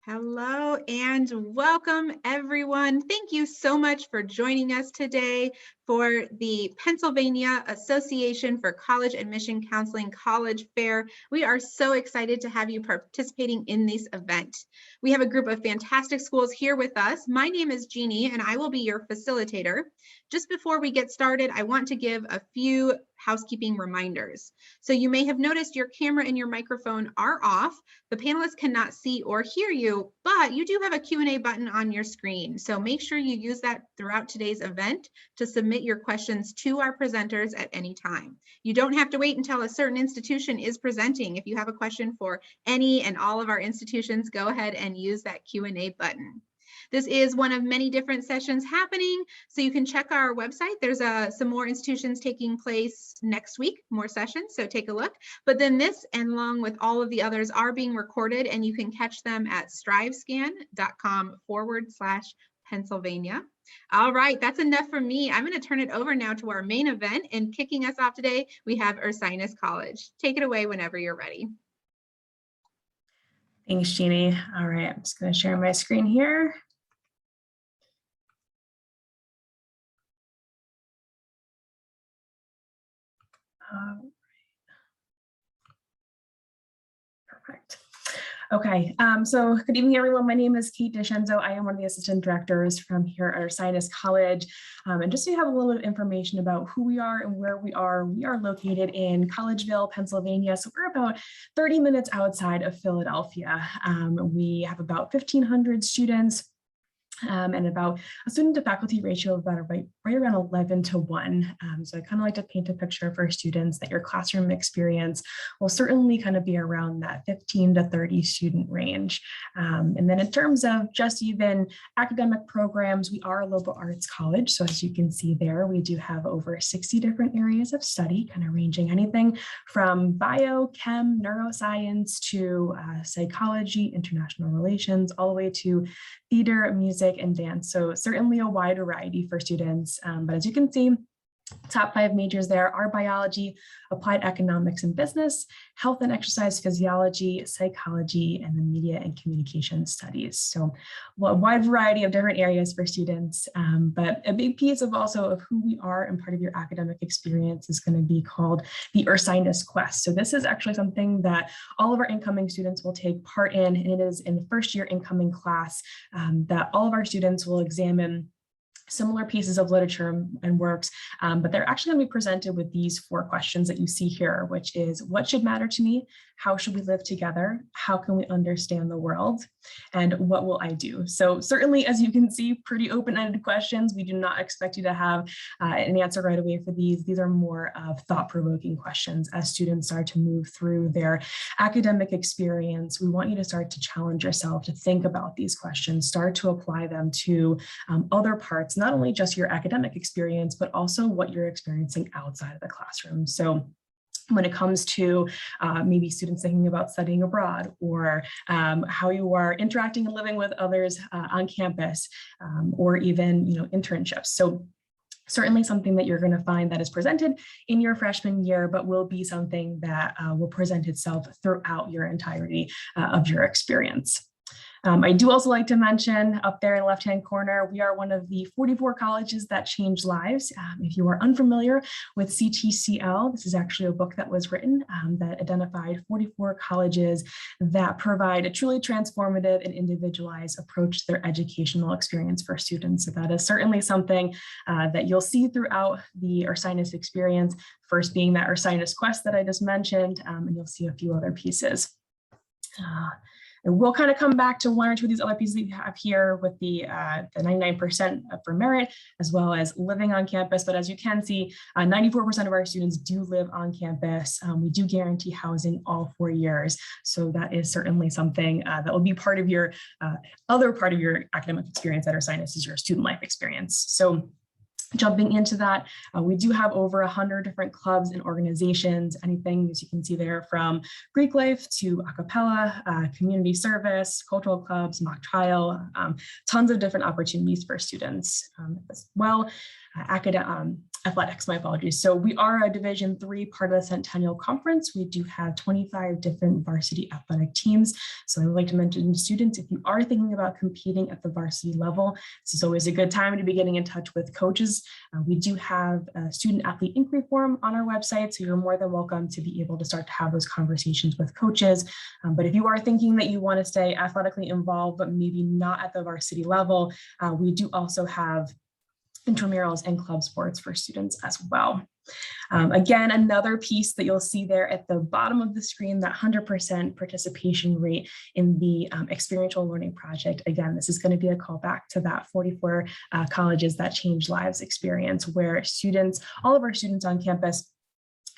Hello and welcome, everyone. Thank you so much for joining us today for the Pennsylvania Association for College Admission Counseling College Fair. We are so excited to have you participating in this event. We have a group of fantastic schools here with us. My name is Jeannie, and I will be your facilitator. Just before we get started, I want to give a few housekeeping reminders. So you may have noticed your camera and your microphone are off. The panelists cannot see or hear you, but you do have a Q&A button on your screen. So make sure you use that throughout today's event to submit your questions to our presenters at any time. You don't have to wait until a certain institution is presenting. If you have a question for any and all of our institutions, go ahead and use that Q&A button. This is one of many different sessions happening, so you can check our website. There's some more institutions taking place next week, more sessions, so take a look. But then this, and along with all of the others, are being recorded, and you can catch them at strivescan.com/Pennsylvania. All right, that's enough from me. I'm going to turn it over now to our main event, and kicking us off today, we have Ursinus College. Take it away whenever you're ready. Thanks, Jeannie. All right, I'm just going to share my screen here. Perfect. Okay, so good evening, everyone. My name is Kate DeScenzo. I am one of the assistant directors from here at Ursinus College. And just so you have a little bit of information about who we are and where we are located in Collegeville, Pennsylvania. So we're about 30 minutes outside of Philadelphia. We have about 1,500 students. And about a student to faculty ratio of about right around 11:1. So I kind of like to paint a picture for students that your classroom experience will certainly kind of be around that 15 to 30 student range. And then in terms of just even academic programs, we are a liberal arts college. So as you can see there, we do have over 60 different areas of study, kind of ranging anything from bio, chem, neuroscience to psychology, international relations, all the way to theater, music, and dance. So certainly a wide variety for students. But as you can see, top 5 majors there are biology, applied economics and business, health and exercise physiology, psychology, and then media and communication studies. So a wide variety of different areas for students, but a big piece of also of who we are and part of your academic experience is going to be called the Ursinus Quest. So this is actually something that all of our incoming students will take part in, and it is in the first year incoming class that all of our students will examine similar pieces of literature and works, but they're actually going to be presented with these 4 questions that you see here, which is, what should matter to me? How should we live together? How can we understand the world? And what will I do? So certainly, as you can see, pretty open-ended questions. We do not expect you to have an answer right away for these. These are more of thought-provoking questions as students start to move through their academic experience. We want you to start to challenge yourself to think about these questions, start to apply them to other parts, not only just your academic experience, but also what you're experiencing outside of the classroom. So when it comes to maybe students thinking about studying abroad, or how you are interacting and living with others on campus, or even internships. So certainly something that you're going to find that is presented in your freshman year, but will be something that will present itself throughout your entirety of your experience. I do also like to mention up there in the left-hand corner, we are one of the 44 colleges that change lives. If you are unfamiliar with CTCL, this is actually a book that was written that identified 44 colleges that provide a truly transformative and individualized approach to their educational experience for students. So that is certainly something that you'll see throughout the Ursinus experience, first being that Ursinus Quest that I just mentioned, and you'll see a few other pieces. And we'll kind of come back to 1 or 2 of these other pieces we have here with the 99% for merit, as well as living on campus. But as you can see, 94% of our students do live on campus. We do guarantee housing all 4 years. So that is certainly something that will be part of your other part of your academic experience at Ursinus is your student life experience. So jumping into that, we do have over 100 different clubs and organizations, anything, as you can see there, from Greek life to a cappella, community service, cultural clubs, mock trial, tons of different opportunities for students as well. athletics, my apologies. So we are a Division III part of the Centennial Conference. We do have 25 different varsity athletic teams. So I would like to mention to students, if you are thinking about competing at the varsity level, this is always a good time to be getting in touch with coaches. We do have a student athlete inquiry form on our website, so you're more than welcome to be able to start to have those conversations with coaches. But if you are thinking that you want to stay athletically involved, but maybe not at the varsity level, we do also have intramurals and club sports for students as well. Again, another piece that you'll see there at the bottom of the screen, that 100% participation rate in the experiential learning project. Again, this is going to be a callback to that 44 colleges that change lives experience, where students, all of our students on campus,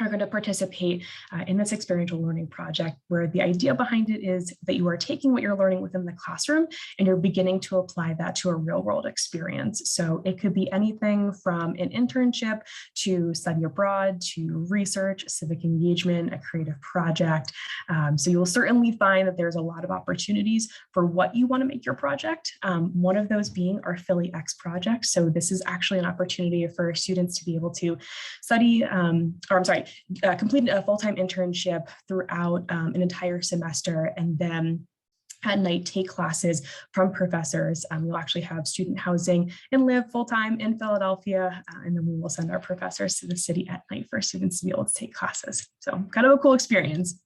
are going to participate in this experiential learning project, where the idea behind it is that you are taking what you're learning within the classroom and you're beginning to apply that to a real world experience. So it could be anything from an internship to study abroad to research, civic engagement, a creative project. So you'll certainly find that there's a lot of opportunities for what you want to make your project. One of those being our Philly X project. So this is actually an opportunity for students to be able to study, complete a full-time internship throughout an entire semester, and then at night take classes from professors. We'll actually have student housing and live full-time in Philadelphia, and then we will send our professors to the city at night for students to be able to take classes. So kind of a cool experience.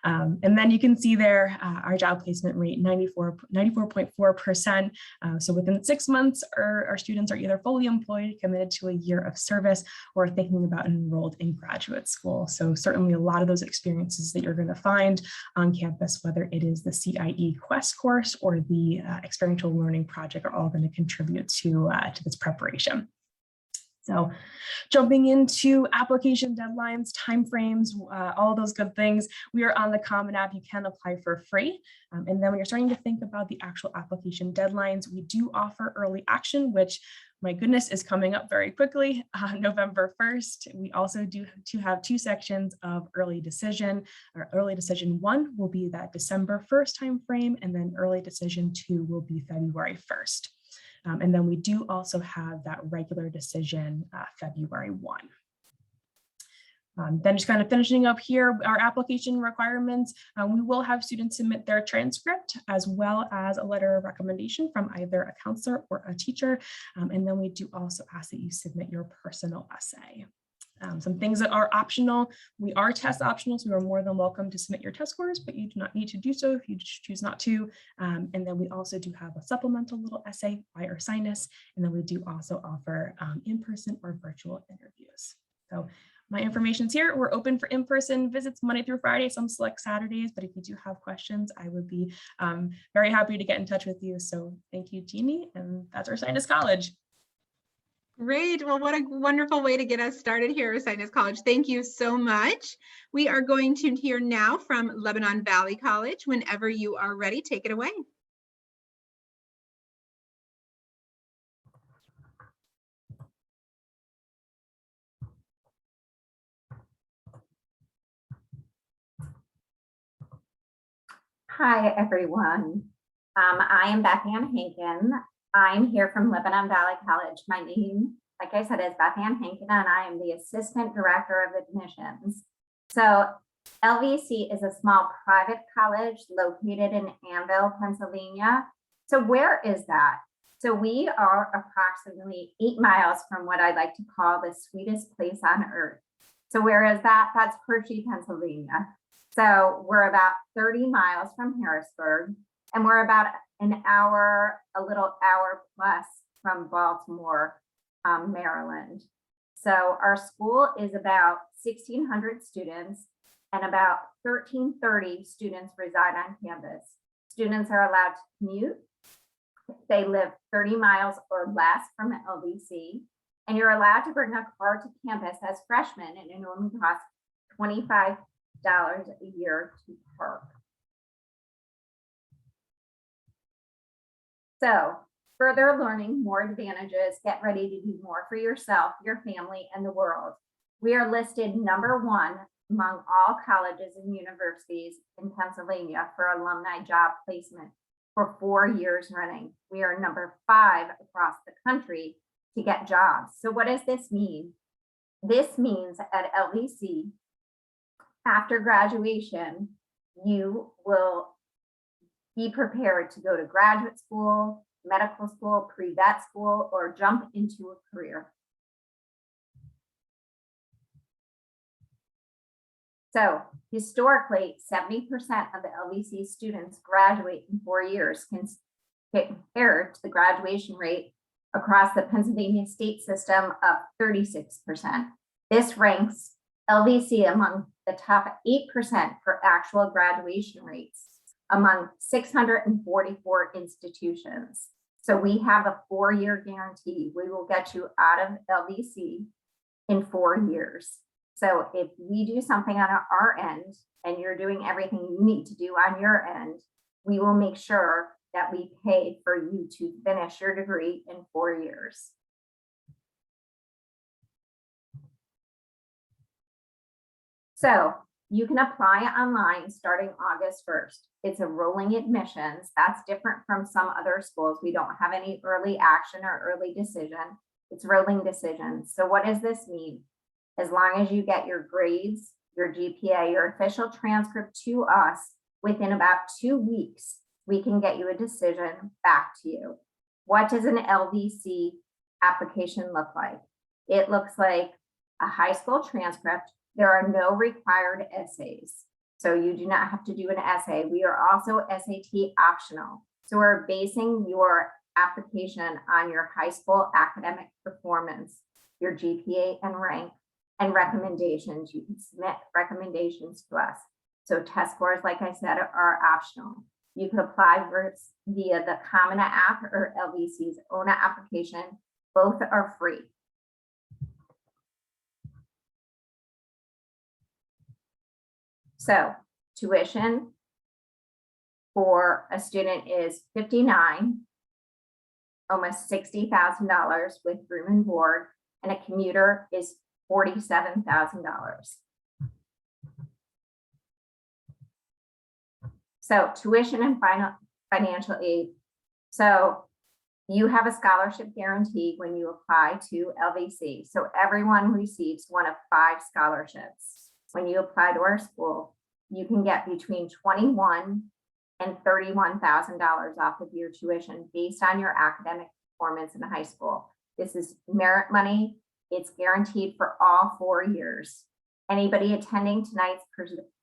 And then you can see there our job placement rate, 94.4%. So within 6 months, our students are either fully employed, committed to a year of service, or thinking about enrolled in graduate school. So certainly a lot of those experiences that you're going to find on campus, whether it is the CIE Quest course or the experiential learning project, are all going to contribute to this preparation. So jumping into application deadlines, timeframes, all those good things, we are on the Common App. You can apply for free. And then when you're starting to think about the actual application deadlines, we do offer early action, which, my goodness, is coming up very quickly, November 1st. We also do have 2 sections of early decision. Our early decision 1 will be that December 1st timeframe, and then early decision 2 will be February 1st. And then we do also have that regular decision February 1. Then just kind of finishing up here, our application requirements, we will have students submit their transcript as well as a letter of recommendation from either a counselor or a teacher. And then we do also ask that you submit your personal essay. Some things that are optional, we are test optional, so you are more than welcome to submit your test scores, but you do not need to do so if you choose not to. And then we also do have a supplemental little essay by Ursinus, and then we do also offer in-person or virtual interviews. So my information's here. We're open for in-person visits Monday through Friday, some select Saturdays, but if you do have questions, I would be very happy to get in touch with you. So thank you, Jeannie, and that's Ursinus College. Great. Well, what a wonderful way to get us started here at Ursinus College. Thank you so much. We are going to hear now from Lebanon Valley College. Whenever you are ready, take it away. Hi, everyone. I am Beth Ann Hankin. I'm here from Lebanon Valley College. My name, like I said, is Beth Ann Hankin, and I am the Assistant Director of Admissions. So LVC is a small private college located in Annville, Pennsylvania. So where is that? So we are approximately 8 miles from what I like to call the sweetest place on earth. So where is that? That's Hershey, Pennsylvania. So we're about 30 miles from Harrisburg, and we're about an hour, a little hour plus from Baltimore, Maryland. So our school is about 1,600 students, and about 1,330 students reside on campus. Students are allowed to commute. They live 30 miles or less from LVC, and you're allowed to bring a car to campus as freshmen, and it only costs $25 a year to park. So further learning, more advantages, get ready to do more for yourself, your family, and the world. We are listed #1 among all colleges and universities in Pennsylvania for alumni job placement for 4 years running. We are #5 across the country to get jobs. So what does this mean? This means at LVC, after graduation, you will be prepared to go to graduate school, medical school, pre-vet school, or jump into a career. So historically, 70% of the LVC students graduate in 4 years, compared to the graduation rate across the Pennsylvania state system of 36%. This ranks LVC among the top 8% for actual graduation rates among 644 institutions. So we have a 4-year guarantee. We will get you out of LVC in 4 years. So if we do something on our end and you're doing everything you need to do on your end, we will make sure that we pay for you to finish your degree in 4 years. So you can apply online starting August 1st. It's a rolling admissions. That's different from some other schools. We don't have any early action or early decision. It's rolling decisions. So what does this mean? As long as you get your grades, your GPA, your official transcript to us within about 2 weeks, we can get you a decision back to you. What does an LVC application look like? It looks like a high school transcript. There are no required essays. So you do not have to do an essay. We are also SAT optional. So we're basing your application on your high school academic performance, your GPA and rank, and recommendations. You can submit recommendations to us. So test scores, like I said, are optional. You can apply via the Common App or LVC's own application. Both are free. So tuition for a student is $59,000, almost $60,000 with room and board, and a commuter is $47,000. So tuition and financial aid. So you have a scholarship guarantee when you apply to LVC. So everyone receives one of 5 scholarships. When you apply to our school, you can get between $21,000 and $31,000 off of your tuition based on your academic performance in high school. This is merit money. It's guaranteed for all 4 years. Anybody attending tonight's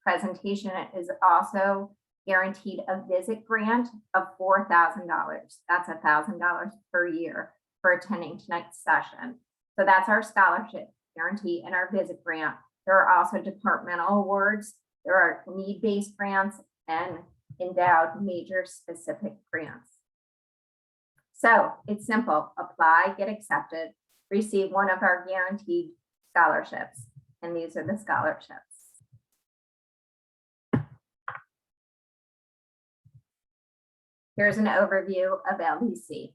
presentation is also guaranteed a visit grant of $4,000. That's $1,000 per year for attending tonight's session. So that's our scholarship guarantee and our visit grant. There are also departmental awards. There are need-based grants and endowed major specific grants. So it's simple. Apply, get accepted, receive one of our guaranteed scholarships. And these are the scholarships. Here's an overview of LVC.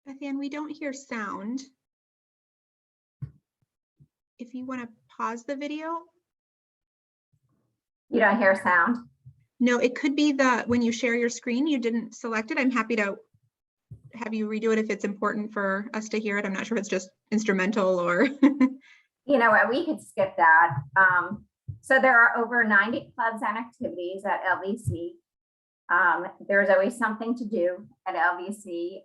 Beth Ann, we don't hear sound. If you want to pause the video. You don't hear sound? No, it could be that when you share your screen, you didn't select it. I'm happy to have you redo it if it's important for us to hear it. I'm not sure if it's just instrumental or. You know what, we could skip that. So there are over 90 clubs and activities at LVC. There's always something to do at LVC.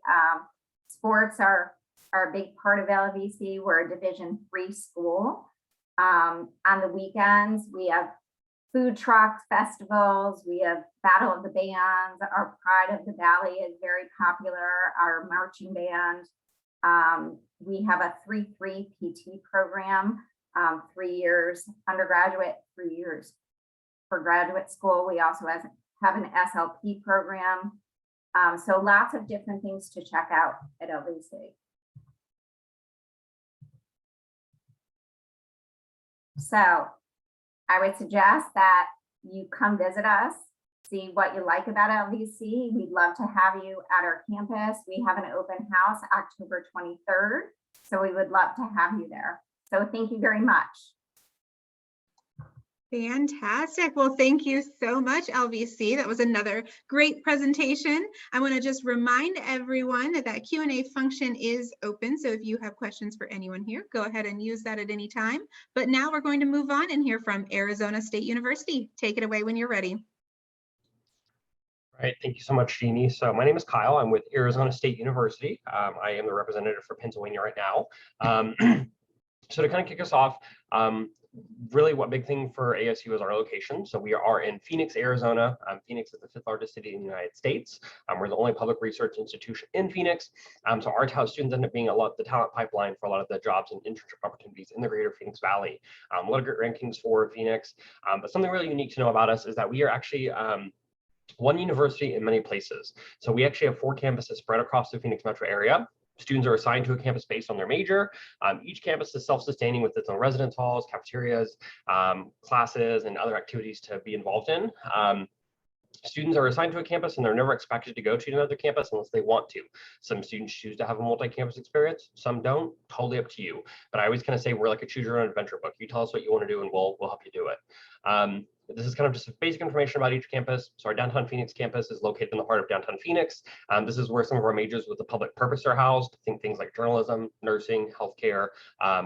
Sports are a big part of LVC. We're a Division III school. On the weekends, we have food trucks, festivals, we have Battle of the Bands. Our Pride of the Valley is very popular, our marching band. We have a 3-3 PT program, 3 years undergraduate, 3 years for graduate school. We also have an SLP program. So lots of different things to check out at LVC. So I would suggest that you come visit us, see what you like about LVC. We'd love to have you at our campus. We have an open house October 23rd. So we would love to have you there. So thank you very much. Fantastic. Well, thank you so much, LVC. That was another great presentation. I want to just remind everyone that that Q&A function is open. So if you have questions for anyone here, go ahead and use that at any time. But now we're going to move on and hear from Arizona State University. Take it away when you're ready. All right, thank you so much, Jeannie. So my name is Kyle. I'm with Arizona State University. I am the representative for Pennsylvania right now. So to kind of kick us off, really what big thing for ASU is our location. So we are in Phoenix, Arizona. Phoenix is the 5th largest city in the United States. We're the only public research institution in Phoenix. So our students end up being the talent pipeline for a lot of the jobs and internship opportunities in the greater Phoenix Valley. A lot of great rankings for Phoenix. But something really unique to know about us is that we are actually one university in many places. So we actually have 4 campuses spread across the Phoenix metro area. Students are assigned to a campus based on their major. Each campus is self-sustaining with its own residence halls, cafeterias, classes, and other activities to be involved in. Students are assigned to a campus and they're never expected to go to another campus unless they want to. Some students choose to have a multi-campus experience, some don't, totally up to you. But I always kind of say we're like a choose your own adventure book. You tell us what you want to do and we'll help you do it. This is kind of just basic information about each campus. So our downtown Phoenix campus is located in the heart of downtown Phoenix. This is where some of our majors with the public purpose are housed. Think things like journalism, nursing, healthcare,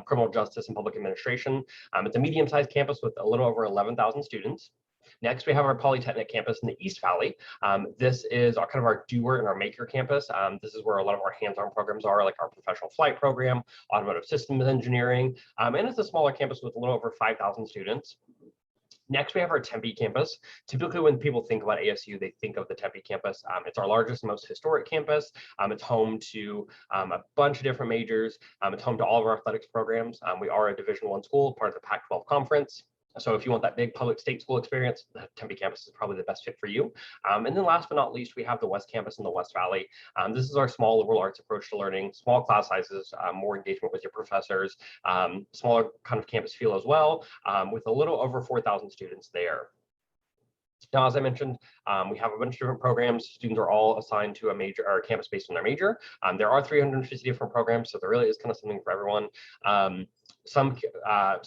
criminal justice, and public administration. It's a medium-sized campus with a little over 11,000 students. Next, we have our Polytechnic campus in the East Valley. This is our kind of our doer and our maker campus. This is where a lot of our hands-on programs are, like our professional flight program, automotive systems engineering, and it's a smaller campus with a little over 5,000 students. Next, we have our Tempe campus. Typically, when people think about ASU, they think of the Tempe campus. It's our largest, most historic campus. It's home to a bunch of different majors. It's home to all of our athletics programs. We are a Division I school, part of the Pac-12 conference. So if you want that big public state school experience, the Tempe campus is probably the best fit for you. And then last but not least, we have the West campus in the West Valley. This is our small liberal arts approach to learning, small class sizes, more engagement with your professors, smaller kind of campus feel as well, with a little over 4,000 students there. Now, as I mentioned, we have a bunch of different programs. Students are all assigned to a major or a campus based on their major. There are 350 different programs, so there really is kind of something for everyone. Some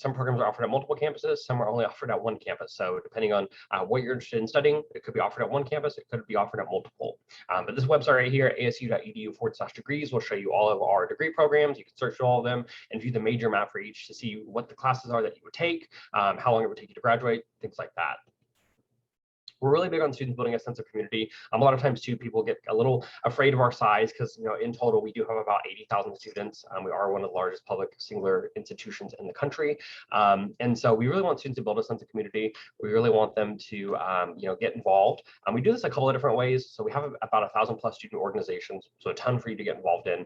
programs are offered at multiple campuses, some are only offered at one campus. So depending on what you're interested in studying, it could be offered at one campus, it could be offered at multiple. But this website right here, asu.edu/degrees, will show you all of our degree programs. You can search through all of them and view the major map for each to see what the classes are that you would take, how long it would take you to graduate, things like that. We're really big on students building a sense of community. A lot of times too, people get a little afraid of our size because, in total, we do have about 80,000 students. We are one of the largest public singular institutions in the country. And so we really want students to build a sense of community. We really want them to, get involved. We do this a couple of different ways. So we have about 1,000+ student organizations, so a ton for you to get involved in.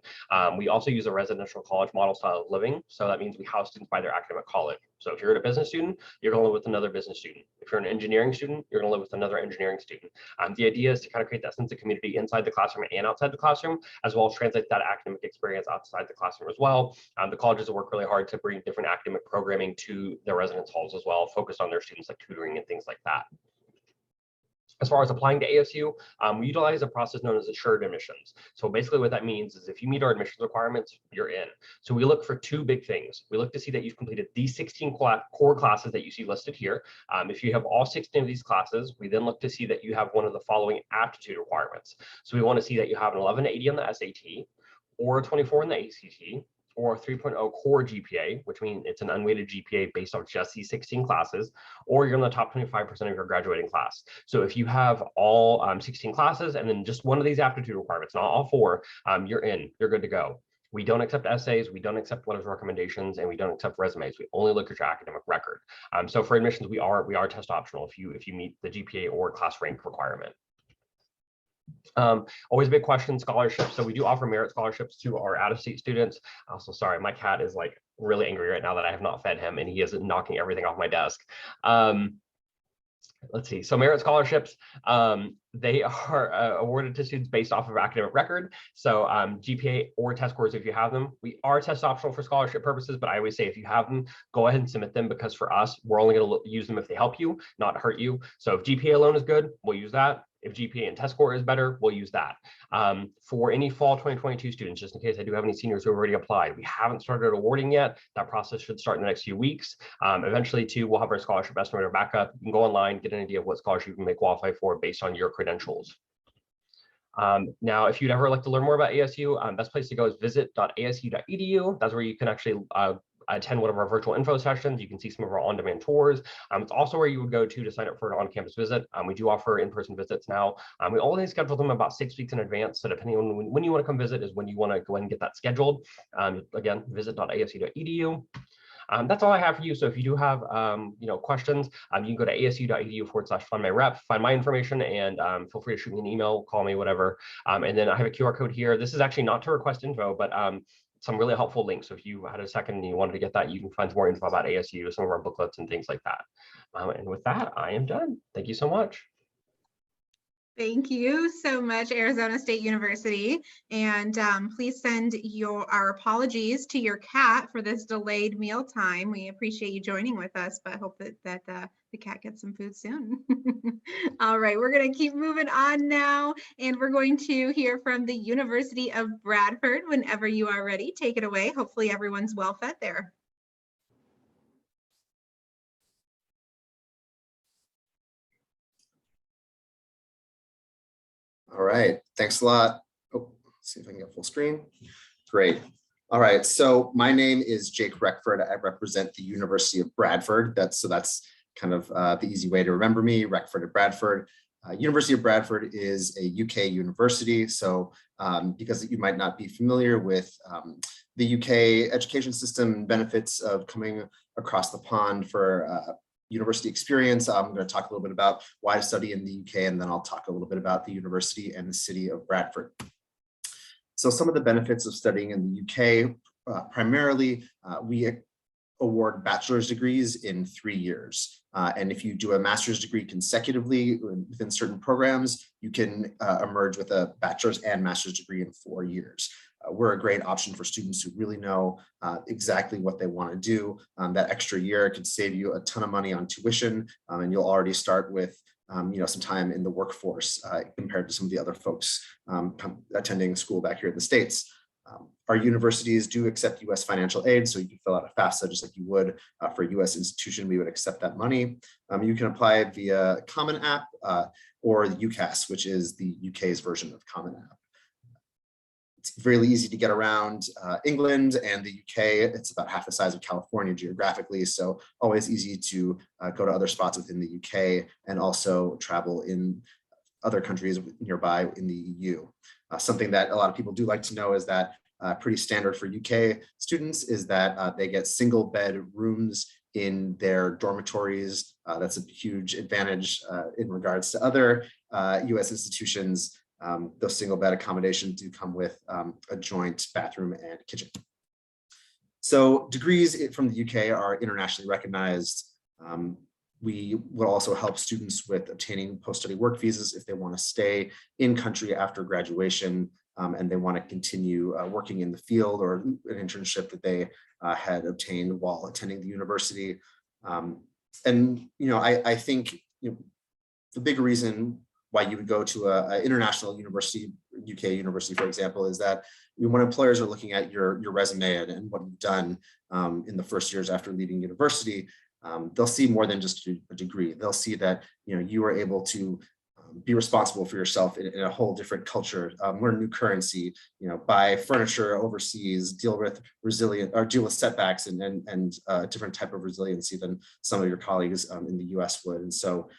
We also use a residential college model style of living. So that means we house students by their academic college. So if you're a business student, you're going to live with another business student. If you're an engineering student, you're going to live with another engineering student. The idea is to kind of create that sense of community inside the classroom and outside the classroom, as well as translate that academic experience outside the classroom as well. The colleges work really hard to bring different academic programming to their residence halls as well, focused on their students like tutoring and things like that. As far as applying to ASU, we utilize a process known as assured admissions. So basically what that means is if you meet our admissions requirements, you're in. So we look for 2 big things. We look to see that you've completed these 16 core classes that you see listed here. If you have all 16 of these classes, we then look to see that you have one of the following aptitude requirements. So we want to see that you have an 1180 on the SAT, or a 24 on the ACT, or a 3.0 core GPA, which means it's an unweighted GPA based on just these 16 classes, or you're in the top 25% of your graduating class. So if you have all 16 classes and then just one of these aptitude requirements, not all 4, you're in, you're good to go. We don't accept essays, we don't accept letters of recommendations, and we don't accept resumes. We only look at your academic record. So for admissions, we are test optional if you meet the GPA or class rank requirement. Always a big question, scholarships. So we do offer merit scholarships to our out-of-state students. Also, sorry, my cat is like really angry right now that I have not fed him and he is knocking everything off my desk. Let's see, so merit scholarships. they are awarded to students based off of academic record. So GPA or test scores, if you have them. We are test optional for scholarship purposes, but I always say if you have them, go ahead and submit them, because for us, we're only going to use them if they help you, not hurt you. So if GPA alone is good, we'll use that. If GPA and test score is better, we'll use that. For any fall 2022 students, just in case I do have any seniors who have already applied, we haven't started awarding yet. That process should start in the next few weeks. Eventually, too, we'll have our scholarship estimator back up. You can go online, get an idea of what scholarship you may qualify for based on your credentials. Now, if you'd ever like to learn more about ASU, best place to go is visit.asu.edu. That's where you can actually attend one of our virtual info sessions. You can see some of our on-demand tours. It's also where you would go to sign up for an on-campus visit. We do offer in-person visits now. We only schedule them about 6 weeks in advance. So depending on when you want to come visit is when you want to go ahead and get that scheduled. Again, visit.asu.edu. That's all I have for you. So if you do have questions, you can go to asu.edu/find-my-rep, find my information, and feel free to shoot me an email, call me, whatever. And then I have a QR code here. This is actually not to request info, but some really helpful links. So if you had a second and you wanted to get that, you can find more info about ASU, some of our booklets and things like that. And with that, I am done. Thank you so much. Thank you so much, Arizona State University. And please send our apologies to your cat for this delayed meal time. We appreciate you joining with us, but hope that the cat gets some food soon. All right, we're going to keep moving on now, and we're going to hear from the University of Bradford. Whenever you are ready, take it away. Hopefully everyone's well fed there. All right, thanks a lot. Oh, let's see if I can get full screen. Great. All right, so my name is Jake Reckford. I represent the University of Bradford. That's kind of the easy way to remember me, Reckford at Bradford. University of Bradford is a UK university. So because you might not be familiar with the UK education system and benefits of coming across the pond for university experience, I'm going to talk a little bit about why to study in the UK, and then I'll talk a little bit about the university and the city of Bradford. So some of the benefits of studying in the UK, primarily we award bachelor's degrees in 3 years. And if you do a master's degree consecutively within certain programs, you can emerge with a bachelor's and master's degree in 4 years. We're a great option for students who really know exactly what they want to do. That extra year could save you a ton of money on tuition, and you'll already start with some time in the workforce compared to some of the other folks attending school back here in the States. Our universities do accept U.S. financial aid, so you can fill out a FAFSA just like you would for a U.S. institution. We would accept that money. You can apply via Common App or the UCAS, which is the UK's version of Common App. It's really easy to get around England and the UK. It's about half the size of California geographically, so always easy to go to other spots within the UK and also travel in other countries nearby in the EU. Something that a lot of people do like to know is that pretty standard for UK students is that they get single bed rooms in their dormitories. That's a huge advantage in regards to other US institutions. Those single bed accommodations do come with a joint bathroom and kitchen. So degrees from the UK are internationally recognized. We will also help students with obtaining post-study work visas if they want to stay in country after graduation and they want to continue working in the field or an internship that they had obtained while attending the university. I think the big reason why you would go to an international university, UK university, for example, is that when employers are looking at your resume and what you've done in the first years after leaving university, they'll see more than just a degree. They'll see that you were able to be responsible for yourself in a whole different culture, learn new currency, buy furniture overseas, deal with setbacks and different type of resiliency than some of your colleagues in the US would. And so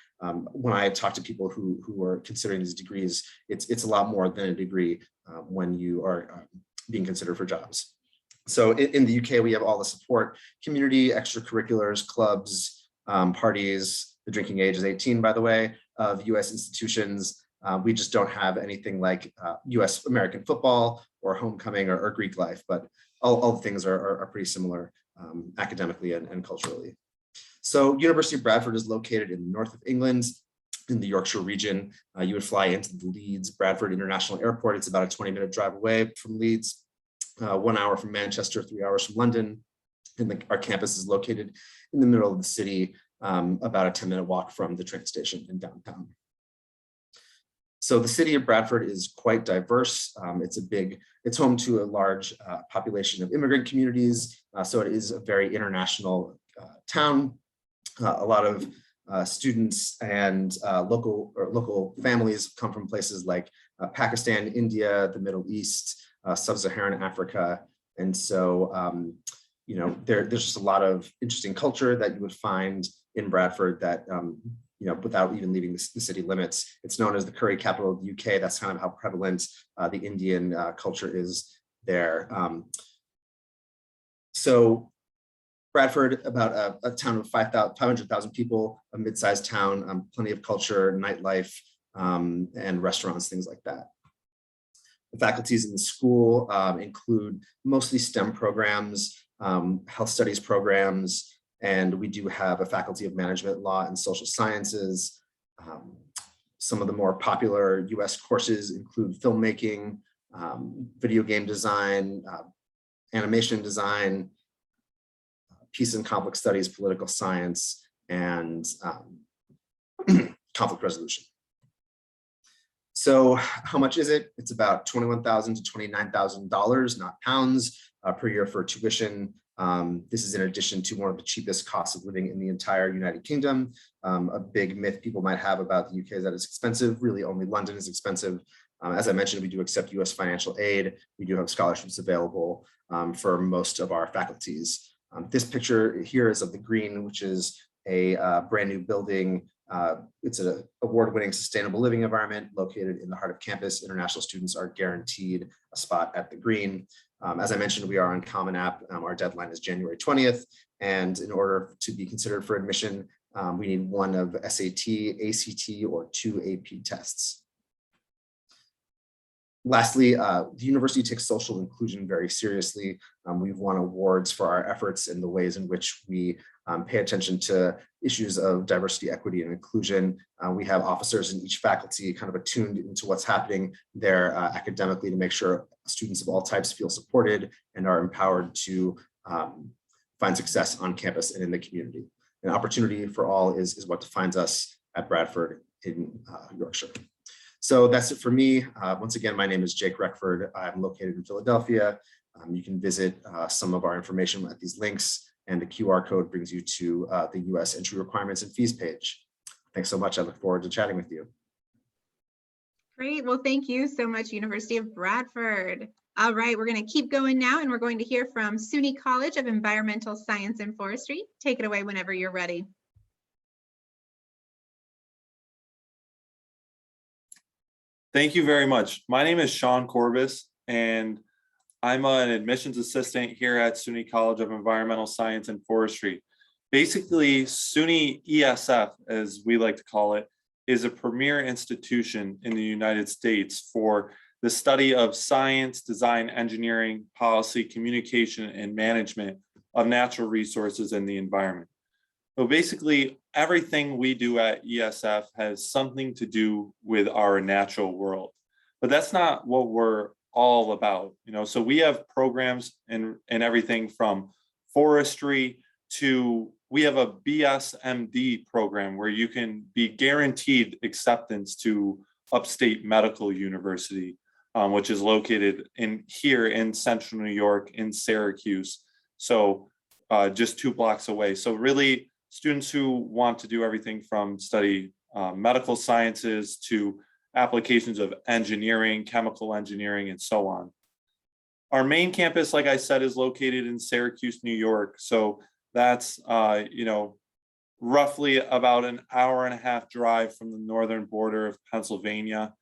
when I talk to people who are considering these degrees, it's a lot more than a degree when you are being considered for jobs. So in the UK, we have all the support, community, extracurriculars, clubs, parties. The drinking age is 18, by the way, of US institutions. We just don't have anything like US American football or homecoming or Greek life, but all the things are pretty similar academically and culturally. So University of Bradford is located in the north of England. in the Yorkshire region. You would fly into the Leeds Bradford International Airport. It's about a 20-minute drive away from Leeds, 1 hour from Manchester, 3 hours from London. And our campus is located in the middle of the city, about a 10-minute walk from the train station in downtown. So the city of Bradford is quite diverse. It's home to a large population of immigrant communities. So it is a very international town. A lot of students and local families come from places like Pakistan, India, the Middle East, Sub-Saharan Africa. And so, there's just a lot of interesting culture that you would find in Bradford that, without even leaving the city limits. It's known as the curry capital of the UK. That's kind of how prevalent the Indian culture is there. So Bradford, about a town of 500,000 people, a mid-sized town, plenty of culture, nightlife, and restaurants, things like that. The faculties in the school include mostly STEM programs, health studies programs, and we do have a faculty of management, law, and social sciences. Some of the more popular US courses include filmmaking, video game design, animation design, peace and conflict studies, political science, and conflict resolution. So how much is it? It's about $21,000 to $29,000, not pounds, per year for tuition. This is in addition to one of the cheapest costs of living in the entire United Kingdom. A big myth people might have about the UK is that it's expensive. Really, only London is expensive. As I mentioned, we do accept US financial aid. We do have scholarships available for most of our faculties. This picture here is of the Green, which is a brand new building. It's an award-winning sustainable living environment located in the heart of campus. International students are guaranteed a spot at the Green. As I mentioned, we are on Common App. Our deadline is January 20th. And in order to be considered for admission, we need one of SAT, ACT, or 2 AP tests. Lastly, the university takes social inclusion very seriously. We've won awards for our efforts in the ways in which we pay attention to issues of diversity, equity, and inclusion. We have officers in each faculty kind of attuned into what's happening there academically to make sure students of all types feel supported and are empowered to find success on campus and in the community. An opportunity for all is what defines us at Bradford in Yorkshire. So that's it for me. Once again, my name is Jake Reckford. I'm located in Philadelphia. You can visit some of our information at these links, and the QR code brings you to the US entry requirements and fees page. Thanks so much. I look forward to chatting with you. Great. Well, thank you so much, University of Bradford. All right, we're going to keep going now, and we're going to hear from SUNY College of Environmental Science and Forestry. Take it away whenever you're ready. Thank you very much. My name is Sean Corbis, and I'm an admissions assistant here at SUNY College of Environmental Science and Forestry. Basically, SUNY ESF, as we like to call it, is a premier institution in the United States for the study of science, design, engineering, policy, communication, and management of natural resources and the environment. So basically, everything we do at ESF has something to do with our natural world, but that's not what we're all about. So we have programs and everything from forestry to, we have a BSMD program where you can be guaranteed acceptance to Upstate Medical University, which is located here in Central New York in Syracuse. So just 2 blocks away. So really, students who want to do everything from study medical sciences to applications of engineering, chemical engineering, and so on. Our main campus, like I said, is located in Syracuse, New York. So that's, roughly about an hour-and-a-half drive from the northern border of Pennsylvania.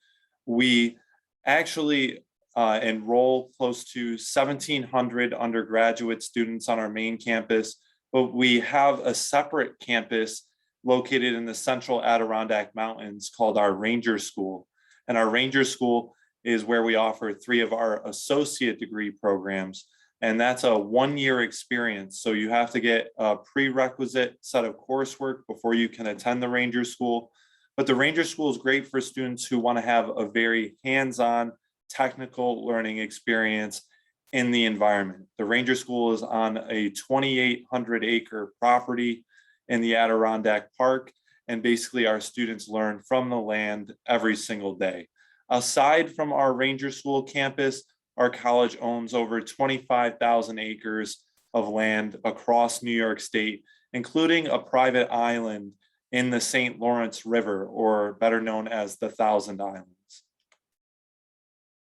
We actually enroll close to 1,700 undergraduate students on our main campus, but we have a separate campus located in the central Adirondack Mountains called our Ranger School. And our Ranger School is where we offer 3 of our associate degree programs. And that's a 1-year experience. So you have to get a prerequisite set of coursework before you can attend the Ranger School. But the Ranger School is great for students who want to have a very hands-on technical learning experience in the environment. The Ranger School is on a 2,800 acre property in the Adirondack Park. And basically our students learn from the land every single day. Aside from our Ranger School campus, our college owns over 25,000 acres of land across New York State, including a private island in the St. Lawrence River, or better known as the Thousand Islands.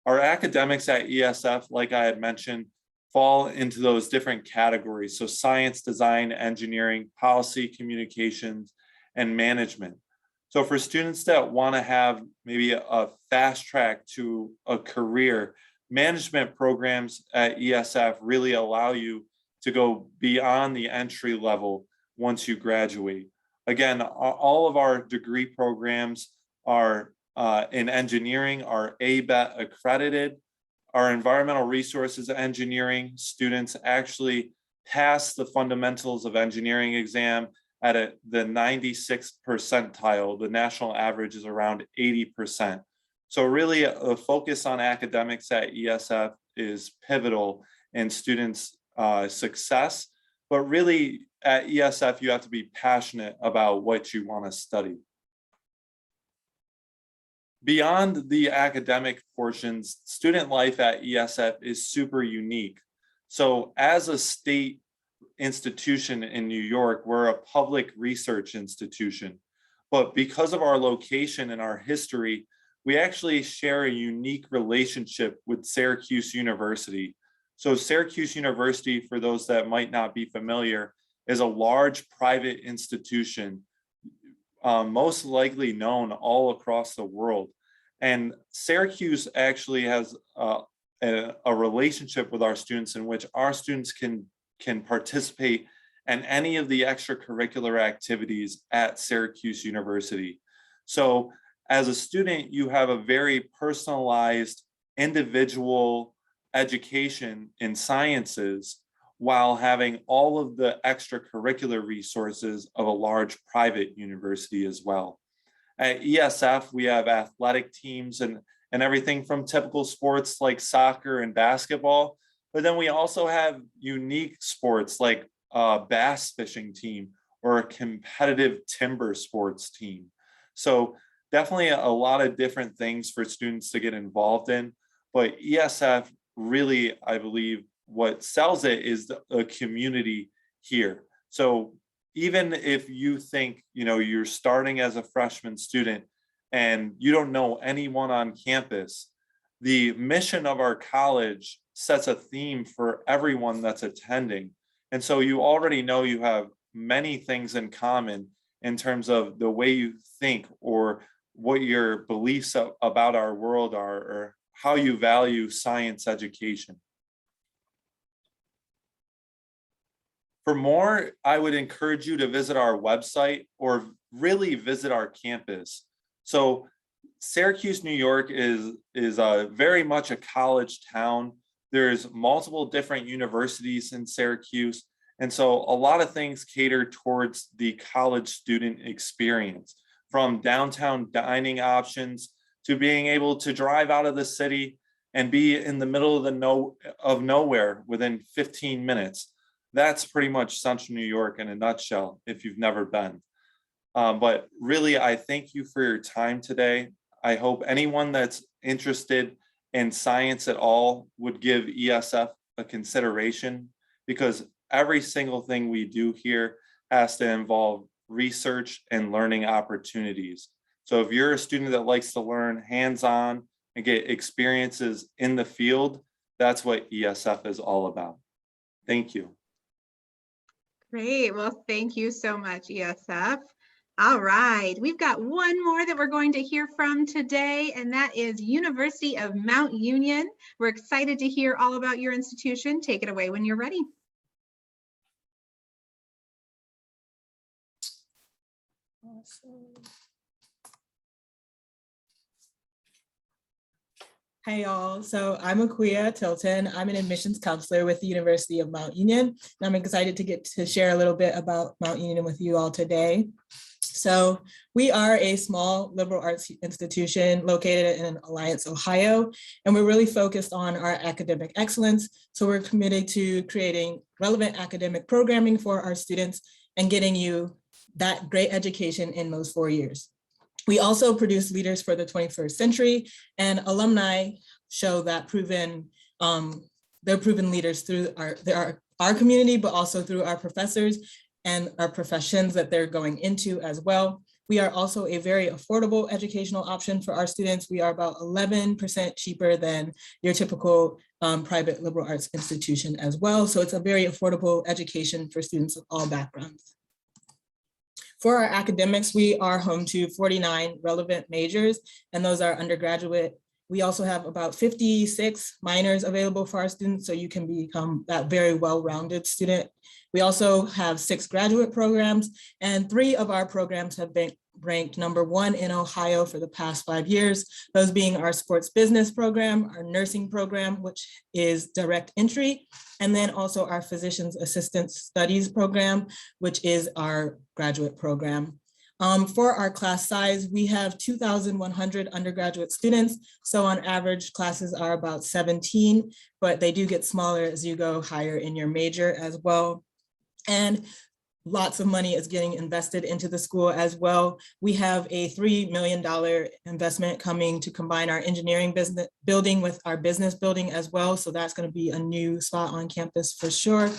Our academics at ESF, like I had mentioned, fall into those different categories. So science, design, engineering, policy, communications, and management. So for students that want to have maybe a fast track to a career, management programs at ESF really allow you to go beyond the entry level once you graduate. Again, all of our degree programs are in engineering are ABET accredited. Our environmental resources engineering students actually pass the fundamentals of engineering exam at the 96th percentile. The national average is around 80%. So really a focus on academics at ESF is pivotal in students' success, but really at ESF, you have to be passionate about what you want to study. Beyond the academic portions, student life at ESF is super unique. So as a state institution in New York, we're a public research institution, but because of our location and our history, we actually share a unique relationship with Syracuse University. So Syracuse University, for those that might not be familiar, is a large private institution, most likely known all across the world. And Syracuse actually has a relationship with our students in which our students can participate in any of the extracurricular activities at Syracuse University. So as a student, you have a very personalized individual education in sciences while having all of the extracurricular resources of a large private university as well. At ESF, we have athletic teams and everything from typical sports like soccer and basketball, but then we also have unique sports like a bass fishing team or a competitive timber sports team. So definitely a lot of different things for students to get involved in, but ESF really, I believe, what sells it is a community here. So even if you think, you're starting as a freshman student and you don't know anyone on campus, the mission of our college sets a theme for everyone that's attending. And so you already know you have many things in common in terms of the way you think or what your beliefs about our world are, or how you value science education. For more, I would encourage you to visit our website or really visit our campus. So Syracuse, New York is very much a college town. There's multiple different universities in Syracuse. And so a lot of things cater towards the college student experience, from downtown dining options to being able to drive out of the city and be in the middle of nowhere within 15 minutes. That's pretty much Central New York in a nutshell, if you've never been. But really, I thank you for your time today. I hope anyone that's interested in science at all would give ESF a consideration, because every single thing we do here has to involve research and learning opportunities. So if you're a student that likes to learn hands-on and get experiences in the field, that's what ESF is all about. Thank you. Great. Well, thank you so much, ESF. All right, we've got one more that we're going to hear from today, and that is University of Mount Union. We're excited to hear all about your institution. Take it away when you're ready. Awesome. Hi, y'all. So I'm Akuya Tilton. I'm an admissions counselor with the University of Mount Union, and I'm excited to get to share a little bit about Mount Union with you all today. So we are a small liberal arts institution located in Alliance, Ohio, and we're really focused on our academic excellence. So we're committed to creating relevant academic programming for our students and getting you that great education in those 4 years. We also produce leaders for the 21st century, and alumni show that they're proven leaders through our community, but also through our professors and our professions that they're going into as well. We are also a very affordable educational option for our students. We are about 11% cheaper than your typical private liberal arts institution as well. So it's a very affordable education for students of all backgrounds. For our academics, we are home to 49 relevant majors, and those are undergraduate. We also have about 56 minors available for our students, so you can become that very well-rounded student. We also have 6 graduate programs, and 3 of our programs have been ranked #1 in Ohio for the past 5 years, those being our sports business program, our nursing program, which is direct entry, and then also our physician's assistant studies program, which is our graduate program. For our class size, we have 2,100 undergraduate students. So on average, classes are about 17, but they do get smaller as you go higher in your major as well. And lots of money is getting invested into the school as well. We have a $3 million investment coming to combine our engineering business building with our business building as well. So that's going to be a new spot on campus for sure.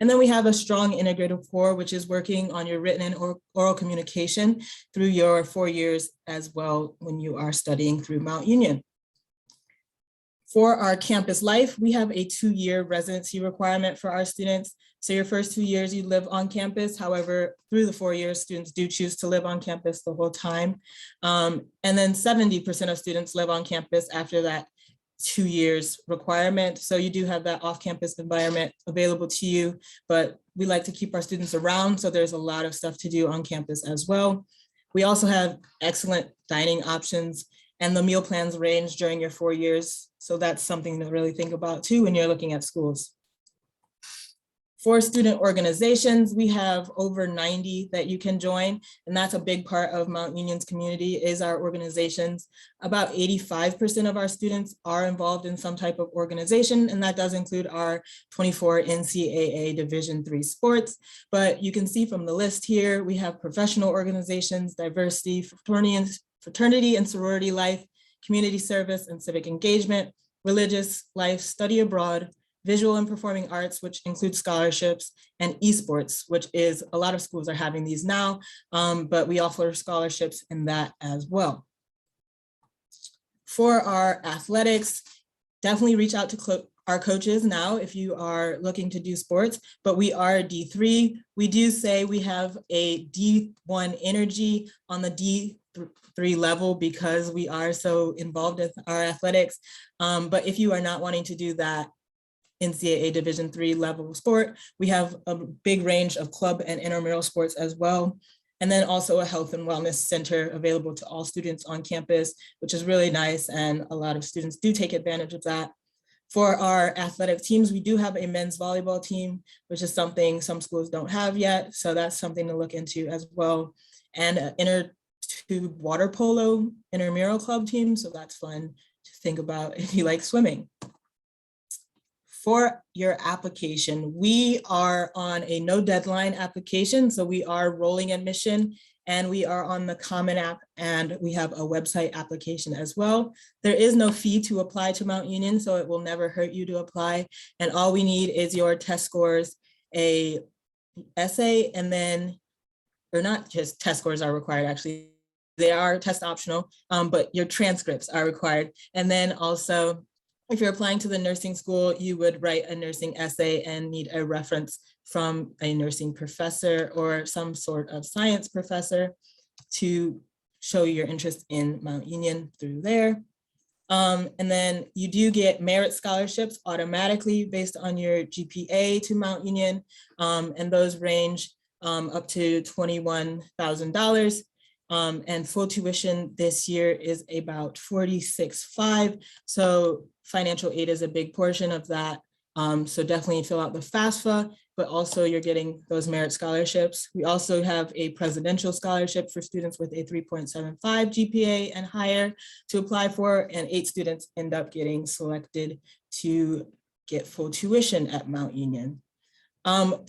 And then we have a strong integrated core, which is working on your written and oral communication through your 4 years as well when you are studying through Mount Union. For our campus life, we have a 2-year residency requirement for our students. So your first 2 years you live on campus. However, through the 4 years, students do choose to live on campus the whole time. And then 70% of students live on campus after that 2 years requirement. So you do have that off-campus environment available to you, but we like to keep our students around. So there's a lot of stuff to do on campus as well. We also have excellent dining options, and the meal plans range during your 4 years. So that's something to really think about too when you're looking at schools. For student organizations, we have over 90 that you can join, and that's a big part of Mount Union's community is our organizations. About 85% of our students are involved in some type of organization, and that does include our 24 NCAA Division III sports. But you can see from the list here, we have professional organizations, diversity, fraternity and sorority life, community service and civic engagement, religious life, study abroad, visual and performing arts, which includes scholarships, and esports, which is a lot of schools are having these now, but we offer scholarships in that as well. For our athletics, definitely reach out to our coaches now if you are looking to do sports, but we are D3. We do say we have a D1 energy on the D3 level because we are so involved with our athletics. But if you are not wanting to do that NCAA Division III level sport, we have a big range of club and intramural sports as well. And then also a health and wellness center available to all students on campus, which is really nice. And a lot of students do take advantage of that. For our athletic teams, we do have a men's volleyball team, which is something some schools don't have yet. So that's something to look into as well. And an inter-tube water polo intramural club team. So that's fun to think about if you like swimming. For your application, we are on a no deadline application. So we are rolling admission and we are on the Common App and we have a website application as well. There is no fee to apply to Mount Union, so it will never hurt you to apply. And all we need is your test scores, a essay, and then, or not just test scores are required actually, they are test optional, but your transcripts are required. And then also, if you're applying to the nursing school, you would write a nursing essay and need a reference from a nursing professor or some sort of science professor to show your interest in Mount Union through there. And then you do get merit scholarships automatically based on your GPA to Mount Union. And those range up to $21,000. And full tuition this year is about $46,500. So financial aid is a big portion of that. So definitely fill out the FAFSA, but also you're getting those merit scholarships. We also have a presidential scholarship for students with a 3.75 GPA and higher to apply for, and 8 students end up getting selected to get full tuition at Mount Union.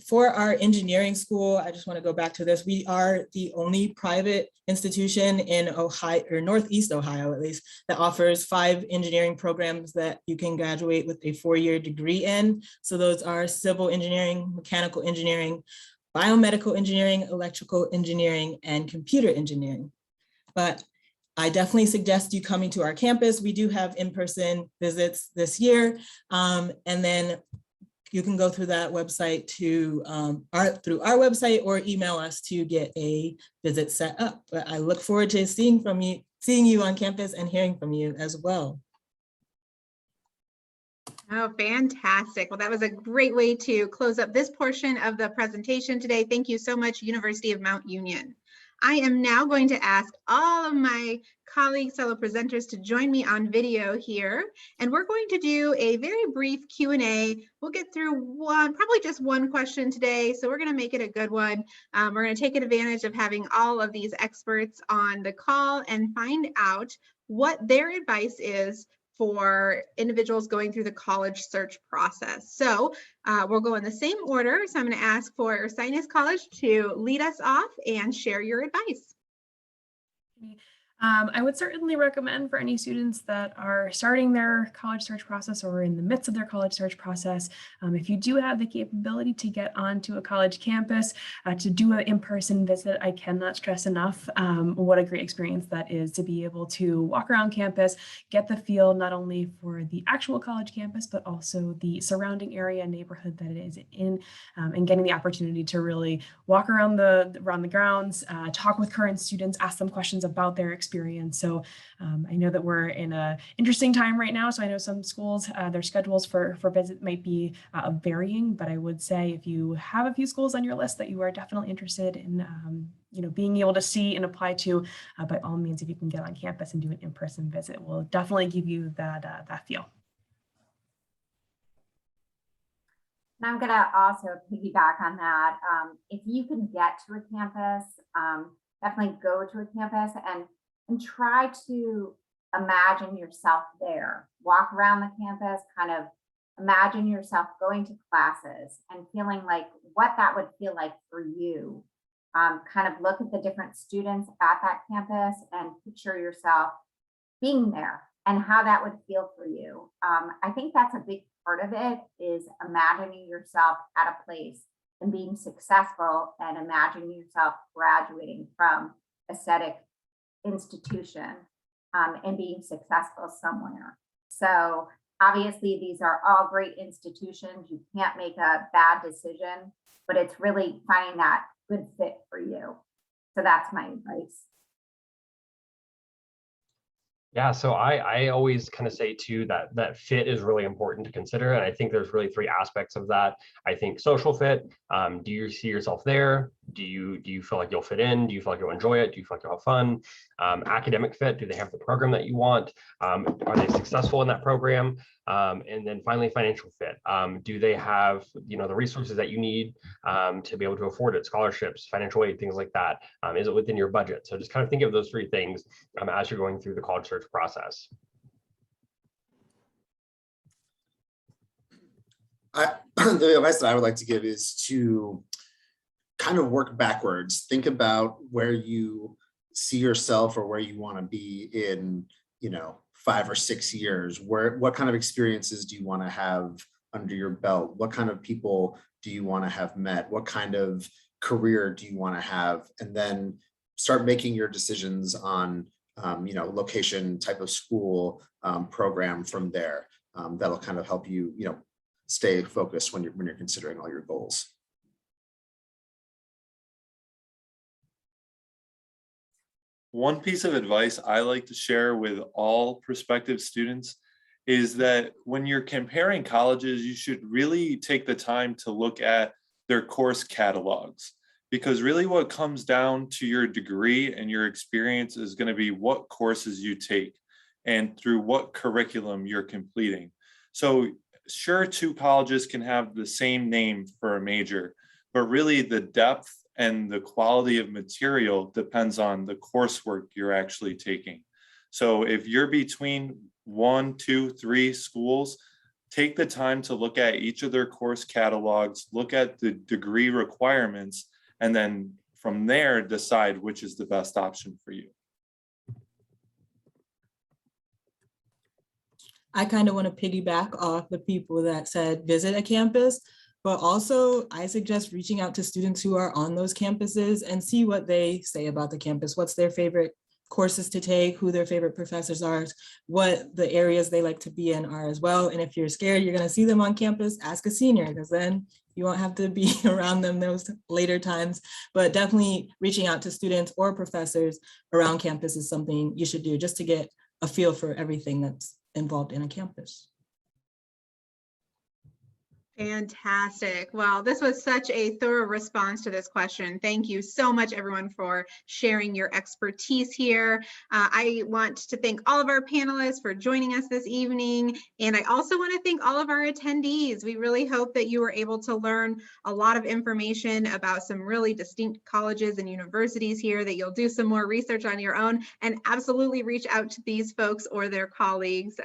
For our engineering school, I just want to go back to this. We are the only private institution in Ohio, or Northeast Ohio at least, that offers 5 engineering programs that you can graduate with a 4-year degree in. So those are civil engineering, mechanical engineering, biomedical engineering, electrical engineering, and computer engineering. But I definitely suggest you coming to our campus. We do have in-person visits this year. And then you can go through that website to through our website, or email us to get a visit set up. But I look forward to seeing you on campus and hearing from you as well. Oh, fantastic. Well, that was a great way to close up this portion of the presentation today. Thank you so much, University of Mount Union. I am now going to ask all of my colleagues, fellow presenters, to join me on video here. And we're going to do a very brief Q&A. We'll get through probably just one question today. So we're going to make it a good one. We're going to take advantage of having all of these experts on the call and find out what their advice is for individuals going through the college search process. So we'll go in the same order. So I'm going to ask for Ursinus College to lead us off and share your advice. I would certainly recommend for any students that are starting their college search process or in the midst of their college search process, if you do have the capability to get onto a college campus, to do an in-person visit, I cannot stress enough what a great experience that is to be able to walk around campus, get the feel not only for the actual college campus, but also the surrounding area and neighborhood that it is in, and getting the opportunity to really walk around the grounds, talk with current students, ask them questions about their experience. So I know that we're in an interesting time right now. So I know some schools, their schedules for visit might be varying, but I would say if you have a few schools on your list that you are definitely interested in, being able to see and apply to, by all means, if you can get on campus and do an in-person visit, will definitely give you that feel. And I'm going to also piggyback on that. If you can get to a campus, definitely go to a campus and try to imagine yourself there. Walk around the campus, kind of imagine yourself going to classes and feeling like what that would feel like for you. Kind of look at the different students at that campus and picture yourself being there and how that would feel for you. I think that's a big part of it, is imagining yourself at a place and being successful, and imagining yourself graduating from a static institution and being successful somewhere. So obviously these are all great institutions. You can't make a bad decision, but it's really finding that good fit for you. So that's my advice. Yeah, so I always kind of say too that fit is really important to consider. And I think there's really 3 aspects of that. I think social fit, do you see yourself there? Do you feel like you'll fit in? Do you feel like you'll enjoy it? Do you feel like you'll have fun? Academic fit, do they have the program that you want? Are they successful in that program? And then finally, financial fit. Do they have the resources that you need to be able to afford it? Scholarships, financial aid, things like that. Is it within your budget? So just kind of think of those 3 things as you're going through the college search process. The advice that I would like to give is to kind of work backwards. Think about where you see yourself or where you want to be in 5 or 6 years. What kind of experiences do you want to have under your belt? What kind of people do you want to have met? What kind of career do you want to have? And then start making your decisions on location, type of school, program from there. That'll kind of help you stay focused when you're considering all your goals. One piece of advice I like to share with all prospective students is that when you're comparing colleges, you should really take the time to look at their course catalogs, because really what comes down to your degree and your experience is going to be what courses you take and through what curriculum you're completing. So sure, two colleges can have the same name for a major, but really the depth and the quality of material depends on the coursework you're actually taking. So if you're between 1, 2, 3 schools, take the time to look at each of their course catalogs, look at the degree requirements, and then from there decide which is the best option for you. I kind of want to piggyback off the people that said visit a campus, but also I suggest reaching out to students who are on those campuses and see what they say about the campus. What's their favorite courses to take, who their favorite professors are, what the areas they like to be in are as well. And if you're scared you're going to see them on campus, ask a senior, because then you won't have to be around them those later times. But definitely reaching out to students or professors around campus is something you should do just to get a feel for everything that's involved in a campus. Fantastic. Well, this was such a thorough response to this question. Thank you so much, everyone, for sharing your expertise here. I want to thank all of our panelists for joining us this evening. And I also want to thank all of our attendees. We really hope that you were able to learn a lot of information about some really distinct colleges and universities here, that you'll do some more research on your own and absolutely reach out to these folks or their colleagues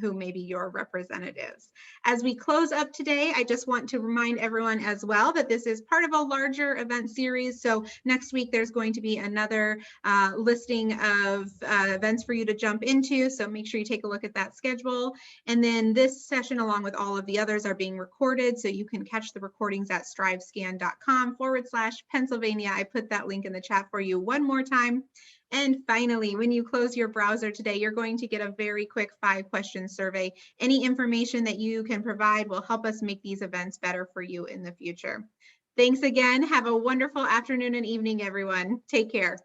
who may be your representatives. As we close up today, I just want to remind everyone as well that this is part of a larger event series. So next week, there's going to be another listing of events for you to jump into. So make sure you take a look at that schedule. And then this session, along with all of the others, are being recorded. So you can catch the recordings at strivescan.com/Pennsylvania. I put that link in the chat for you one more time. And finally, when you close your browser today, you're going to get a very quick 5-question survey. Any information that you can provide will help us make these events better for you in the future. Thanks again. Have a wonderful afternoon and evening, everyone. Take care.